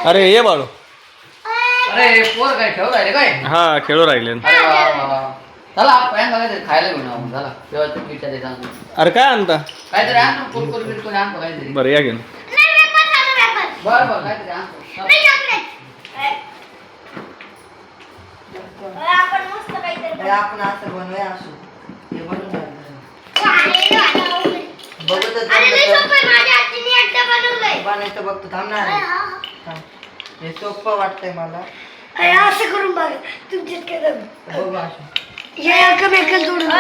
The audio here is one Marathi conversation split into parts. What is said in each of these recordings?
अरे ये बाळू. अरे पोर काय ठेवू राहिले काय? हा खेळू राहिले. चला काहीतरी खायला घेऊन आहो. चला तेव्हा तुम्ही विचारायचं सांगतो. अरे काय आणता? काहीतरी आणतो कुरकुर बिरकुर आणतो काहीतरी. बरं या घेऊन. बरं बरं काहीतरी आणतो. आपण असं बनवूया असू हे बनवून बनायचं बघतो थांबणार हे सोपं वाटतंय मला. असं करून बघ तुमच्यात काय बघू असं हे एकमेकाला जोडून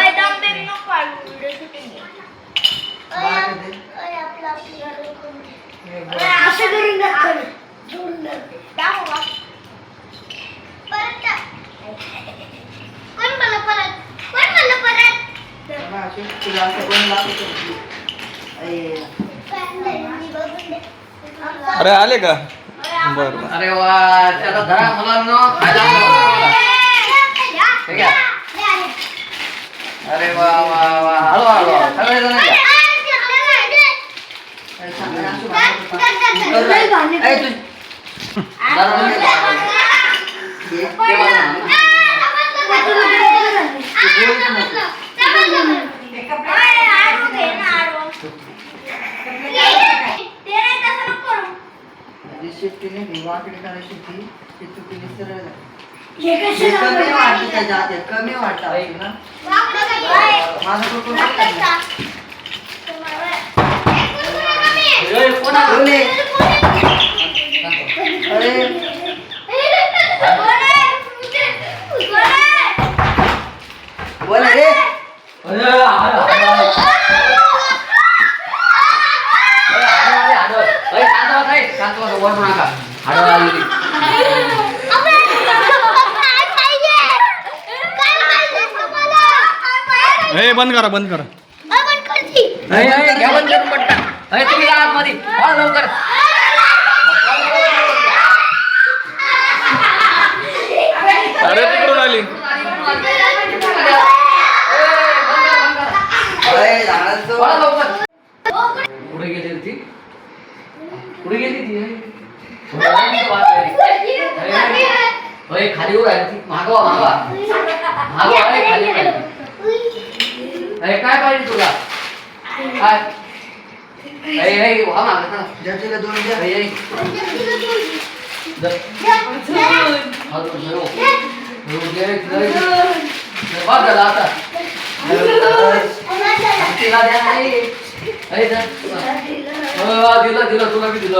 असं करून दाखव ना. जोडून दाखव. तुला असं बनवून लागतो. अरे आले का? बरं. अरे वा त्याला धरा मुलांना खायला आणतो. ठीक आहे. अरे वा वा वा हळू हळू सगळेजण घ्या. शेतीने वाकडी करायची ती चुकीने सरळ हे कसं कमी वाटतं त्याच्यात कमी वाटतं ना माझं कुठून बोला रे हे बंद करा बंद करा. तुम्ही या आतमध्ये लवकर. अरे तिकडून आली. पुढे गेली ती पुढे गेली ती खाली उभा ती मागवा मागवा मागवा खाली काय पाहिजे तुला काय ज्याच्याला दोन द्या दिलं तुला बी दिलं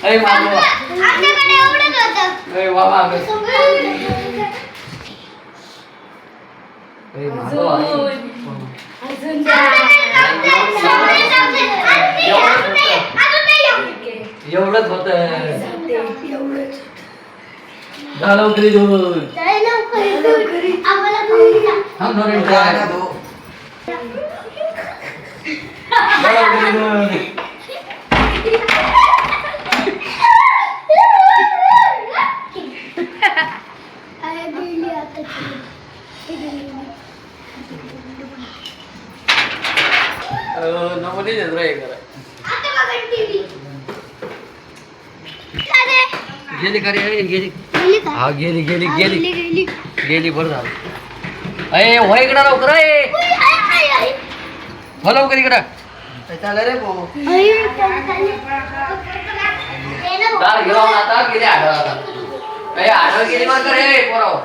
अरे मागवा एवढंच होत लवकरी गेली का रे गेली हा गेली गेली गेली गेली बरं झालं. अरे हो इकडं लवकर हो लवकर इकडं चाल रे भाऊ दार घेऊन आता गेली आढळ आता काही आढळ गेली बरं का रे पोराव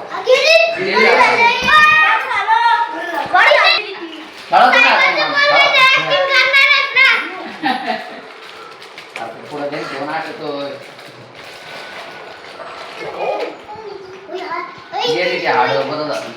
पुढे घेऊन आठवतोय गेली की आढळ बरं झालं.